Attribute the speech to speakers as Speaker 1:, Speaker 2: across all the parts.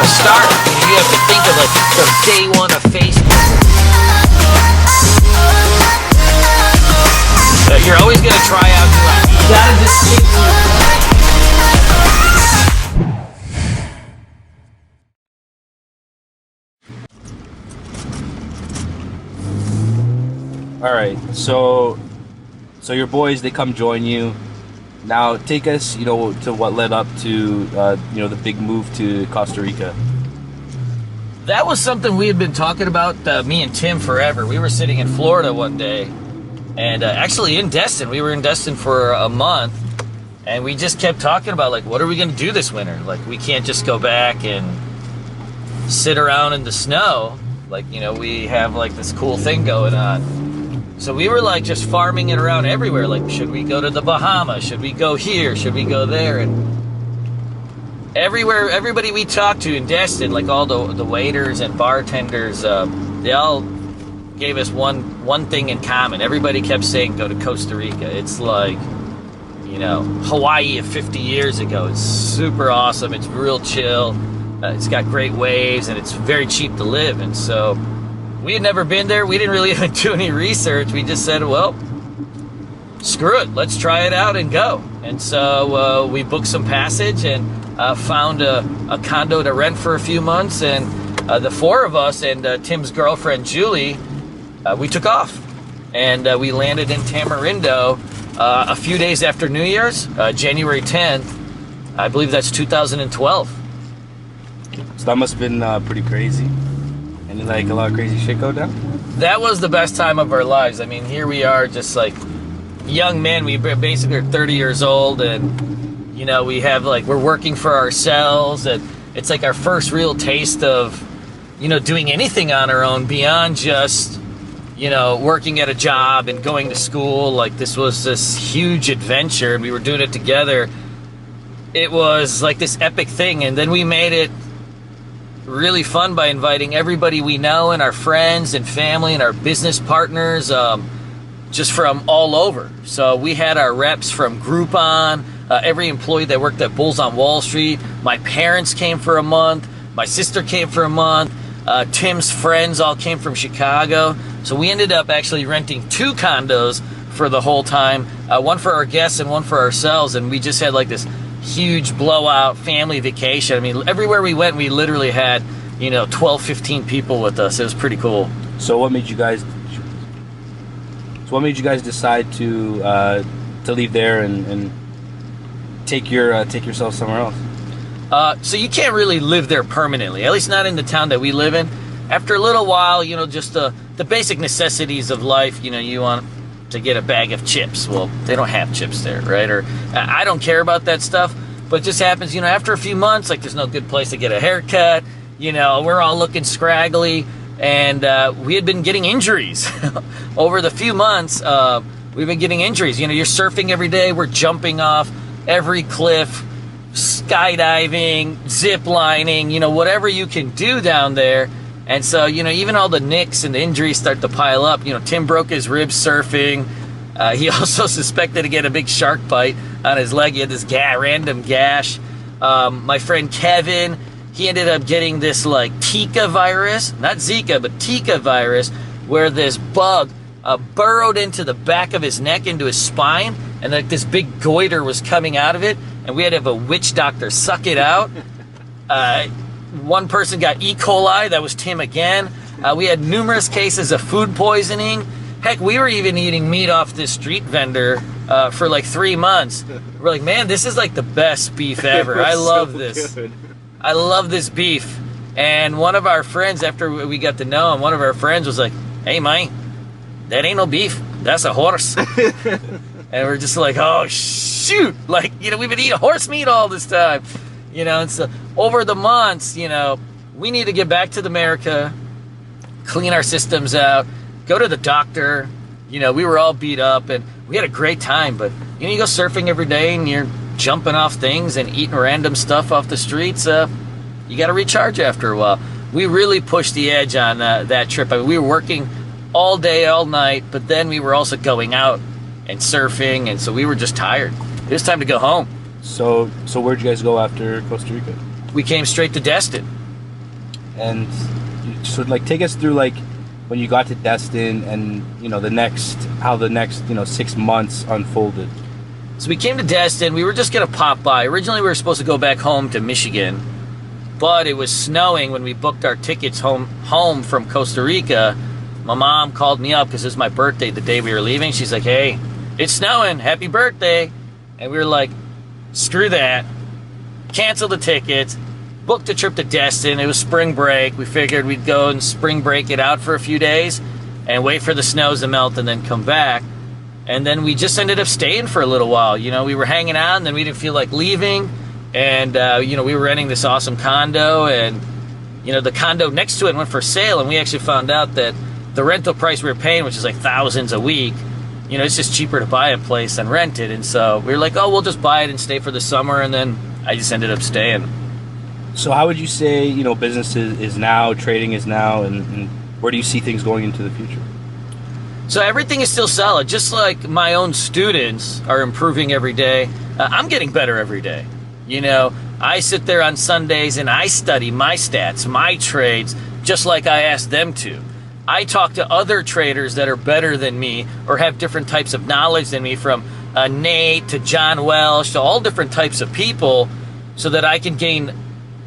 Speaker 1: a startup. You have to think of like from day one of Facebook. You're always going to try out new ideas. You got to just stick to your
Speaker 2: plan. All right, so your boys, they come join you. Now take us, to what led up to, the big move to Costa Rica.
Speaker 1: That was something we had been talking about, me and Tim, forever. We were sitting in Florida one day, and actually in Destin. We were in Destin for a month, and we just kept talking about, like, what are we going to do this winter? Like, we can't just go back and sit around in the snow. Like, we have, like, this cool thing going on. So we were like just farming it around everywhere. Like, should we go to the Bahamas? Should we go here? Should we go there? And everywhere, everybody we talked to in Destin, like all the waiters and bartenders, they all gave us one thing in common. Everybody kept saying, go to Costa Rica. It's like, Hawaii of 50 years ago. It's super awesome. It's real chill. It's got great waves, and it's very cheap to live. And so we had never been there. We didn't really even do any research. We just said, well, screw it. Let's try it out and go. And so we booked some passage and found a condo to rent for a few months. And the four of us and Tim's girlfriend, Julie, we took off. And we landed in Tamarindo a few days after New Year's, January 10th. I believe that's 2012.
Speaker 2: So that must have been pretty crazy. And like a lot of crazy shit go down?
Speaker 1: That was the best time of our lives. I mean, here we are just like young men. We basically are 30 years old, and we have we're working for ourselves, and it's like our first real taste of doing anything on our own beyond just working at a job and going to school. Like, this was this huge adventure, and we were doing it together. It was like this epic thing, and then we made it really fun by inviting everybody we know and our friends and family and our business partners, just from all over. So we had our reps from Groupon, every employee that worked at Bulls on Wall Street. My parents came for a month. My sister came for a month. Tim's friends all came from Chicago. So we ended up actually renting 2 condos for the whole time, one for our guests and one for ourselves. And we just had like this huge blowout family vacation. I mean, everywhere we went, we literally had 12, 15 people with us. It was pretty cool.
Speaker 2: So what made you guys decide to leave there and take yourself somewhere else?
Speaker 1: So you can't really live there permanently, at least not in the town that we live in. After a little while, just the basic necessities of life, you want to get a bag of chips. Well, they don't have chips there, right? Or I don't care about that stuff, but it just happens, after a few months, like, there's no good place to get a haircut. We're all looking scraggly, and we had been getting injuries over the few months. We've been getting injuries. You're surfing every day. We're jumping off every cliff, skydiving, zip lining, whatever you can do down there. And so, even all the nicks and the injuries start to pile up. Tim broke his ribs surfing. He also suspected to get a big shark bite on his leg. He had this random gash. My friend Kevin, he ended up getting this like Tika virus, not Zika, but Tika virus, where this bug burrowed into the back of his neck, into his spine, and like this big goiter was coming out of it, and we had to have a witch doctor suck it out. One person got E. coli. That was Tim again. We had numerous cases of food poisoning. Heck, we were even eating meat off this street vendor for like 3 months. We're like, man, this is like the best beef ever. I love this. Good. I love this beef. And one of our friends, after we got to know him, one of our friends was like, hey, man, that ain't no beef. That's a horse. And we're just like, oh, shoot. Like, we've been eating horse meat all this time. And so over the months, we need to get back to America, clean our systems out, go to the doctor. We were all beat up, and we had a great time. But, you go surfing every day, and you're jumping off things and eating random stuff off the streets. You got to recharge after a while. We really pushed the edge on that trip. I mean, we were working all day, all night, but then we were also going out and surfing, and so we were just tired. It was time to go home.
Speaker 2: So where'd you guys go after Costa Rica?
Speaker 1: We came straight to Destin.
Speaker 2: And so like take us through like when you got to Destin and how the next 6 months unfolded.
Speaker 1: So we came to Destin. We were just going to pop by. Originally, we were supposed to go back home to Michigan, but it was snowing when we booked our tickets home from Costa Rica. My mom called me up because it was my birthday the day we were leaving. She's like, hey, it's snowing. Happy birthday. And we were like, screw that. Cancel the tickets. Booked a trip to Destin. It was spring break. We figured we'd go and spring break it out for a few days and wait for the snows to melt and then come back. And then we just ended up staying for a little while. We were hanging out, and then we didn't feel like leaving. And, we were renting this awesome condo, and, the condo next to it went for sale, and we actually found out that the rental price we were paying, which is like thousands a week, it's just cheaper to buy a place than rent it. And so we were like, oh, we'll just buy it and stay for the summer, and then I just ended up staying.
Speaker 2: So how would you say, business is now, trading is now, and where do you see things going into the future?
Speaker 1: So everything is still solid. Just like my own students are improving every day, I'm getting better every day. I sit there on Sundays and I study my stats, my trades, just like I ask them to. I talk to other traders that are better than me or have different types of knowledge than me, from Nate to John Welsh to all different types of people, so that I can gain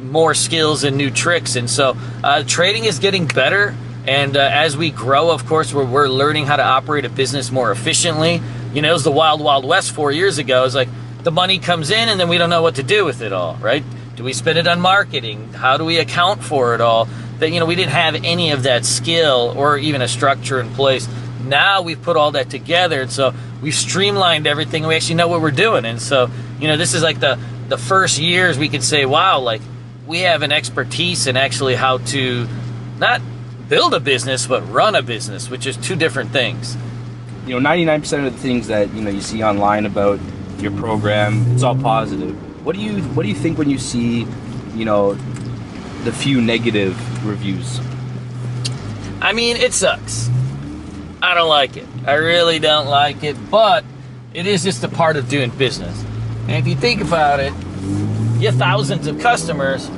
Speaker 1: more skills and new tricks. And so trading is getting better. And as we grow, of course, we're learning how to operate a business more efficiently. It was the wild, wild west 4 years ago. It's like the money comes in and then we don't know what to do with it all, right? Do we spend it on marketing? How do we account for it all? That, we didn't have any of that skill or even a structure in place. Now we've put all that together, and so we've streamlined everything. We actually know what we're doing. And so, this is like the first years we could say, wow, like we have an expertise in actually how to not build a business, but run a business, which is two different things.
Speaker 2: 99% of the things that you see online about your program, it's all positive. What do you think when you see, the few negative reviews?
Speaker 1: I mean, it sucks. I don't like it. I really don't like it, but it is just a part of doing business. And if you think about it, you have thousands of customers,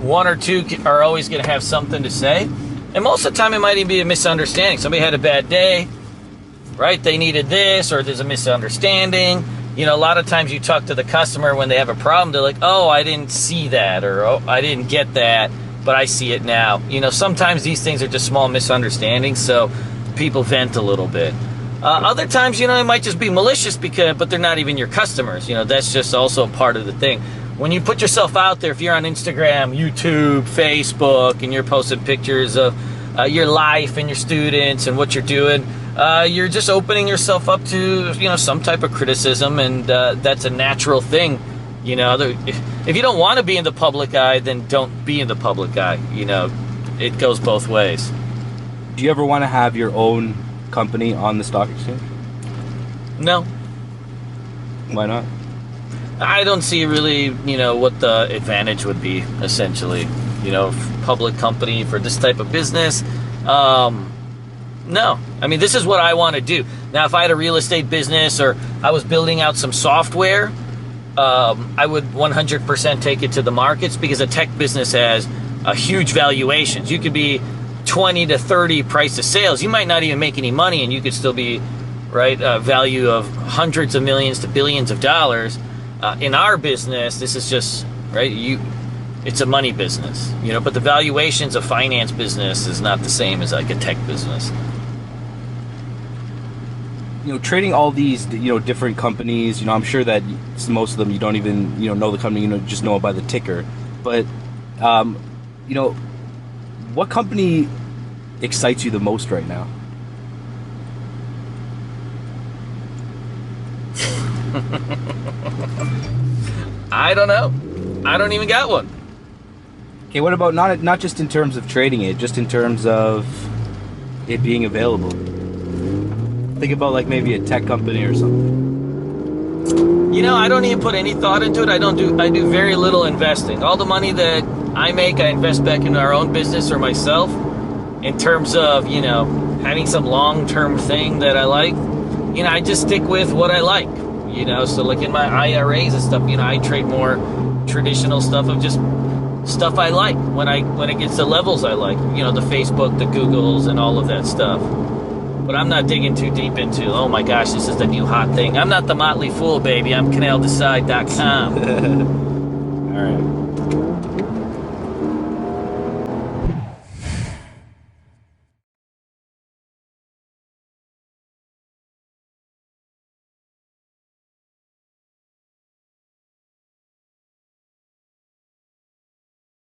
Speaker 1: one or two are always going to have something to say. And most of the time it might even be a misunderstanding. Somebody had a bad day, right? They needed this, or there's a misunderstanding. A lot of times you talk to the customer when they have a problem, they're like, oh, I didn't see that, or oh, I didn't get that, but I see it now. Sometimes these things are just small misunderstandings, so people vent a little bit. Other times, it might just be malicious, but they're not even your customers. That's just also part of the thing. When you put yourself out there, if you're on Instagram, YouTube, Facebook, and you're posting pictures of your life and your students and what you're doing, you're just opening yourself up to, some type of criticism, and that's a natural thing. If you don't want to be in the public eye, then don't be in the public eye. It goes both ways.
Speaker 2: Do you ever want to have your own company on the stock exchange?
Speaker 1: No.
Speaker 2: Why not?
Speaker 1: I don't see really, what the advantage would be, essentially. Public company for this type of business. No. I mean, this is what I want to do. Now, if I had a real estate business or I was building out some software, I would 100% take it to the markets, because a tech business has a huge valuations. You could be 20 to 30 price to sales. You might not even make any money, and you could still be, right, value of hundreds of millions to billions of dollars. In our business, this is just, right, it's a money business, but the valuations of finance business is not the same as like a tech business.
Speaker 2: Trading all these, different companies, I'm sure that most of them you don't even, know the company, just know it by the ticker. But, what company excites you the most right now?
Speaker 1: I don't know. I don't even got one.
Speaker 2: Okay, what about not just in terms of trading it, just in terms of it being available? Think about like maybe a tech company or something.
Speaker 1: I don't even put any thought into it. I do very little investing. All the money that I make, I invest back into our own business or myself, in terms of, having some long-term thing that I like. I just stick with what I like. So like in my IRAs and stuff, I trade more traditional stuff of just stuff I like when it gets to levels I like. You know, the Facebook, the Googles, and all of that stuff. But I'm not digging too deep into, oh my gosh, this is the new hot thing. I'm not the Motley Fool, baby. I'm CanalDecide.com.
Speaker 2: All right.